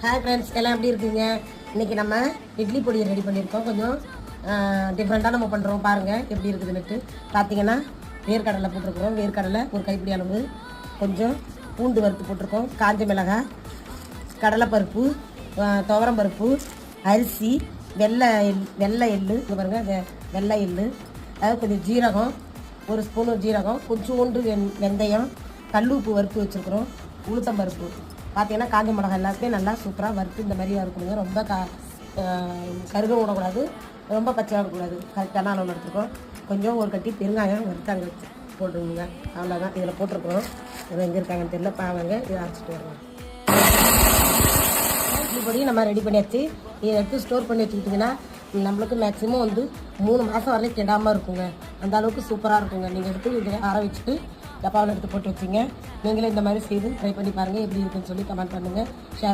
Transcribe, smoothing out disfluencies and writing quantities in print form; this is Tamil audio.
ஹாய் ஃப்ரெண்ட்ஸ், எல்லாம் எப்படி இருக்கீங்க? இன்றைக்கி நம்ம இட்லி பொடியை ரெடி பண்ணியிருக்கோம். கொஞ்சம் டிஃப்ரெண்ட்டாக நம்ம பண்ணுறோம். பாருங்கள் எப்படி இருக்குதுன்னுட்டு. பார்த்தீங்கன்னா வேர்க்கடலை போட்டிருக்கிறோம். வேர்க்கடலை ஒரு கைப்பிடி அளவு, கொஞ்சம் பூண்டு வறுத்து போட்டிருக்கோம், காஞ்ச மிளகாய், கடலைப்பருப்பு, துவரம் பருப்பு, அரிசி, வெள்ளை எள்ளு, இங்கே பாருங்கள் வெள்ளை எள்ளு, அதாவது கொஞ்சம் ஜீரகம், ஒரு ஸ்பூனு ஜீரகம், கொஞ்சோண்டு வெந்தயம், கல் உப்பு வறுத்து வச்சுருக்குறோம், உளுத்தம்பருப்பு. பார்த்தீங்கன்னா காஞ்ச மிளகாய் எல்லாத்தையும் நல்லா சூப்பராக வறுத்து இந்த மாதிரி வறுக்கணுங்க. ரொம்ப கருக விடக்கூடாது, ரொம்ப பச்சையாக இருக்கக்கூடாது. கரெக்டான அளவில் எடுத்துருக்கோம். கொஞ்சம் ஒரு கட்டி பெருங்காயம் வறுத்தாங்க போட்டுருங்க. அவ்வளோதான் இதில் போட்டிருக்கிறோம். இதில் எங்கே இருக்காங்கன்னு தெரியல, பாவங்க இதை அரைச்சிட்டு வருவோம். இப்படி நம்ம ரெடி பண்ணியாச்சு. இதை எடுத்து ஸ்டோர் பண்ணி வச்சுக்கிட்டிங்கன்னா நம்மளுக்கு மேக்ஸிமம் 3 மாதம் வரைக்கும் கெடாமல் இருக்குங்க. அந்த அளவுக்கு சூப்பராக இருக்குங்க. நீங்கள் எடுத்து இதை ஆற வச்சுட்டு டப்பாவில் எடுத்து போட்டு வச்சிங்க. நீங்களே இந்த மாதிரி செய்து ட்ரை பண்ணி பாருங்கள். எப்படி இருக்குன்னு சொல்லி கமெண்ட் பண்ணுங்கள், ஷேர்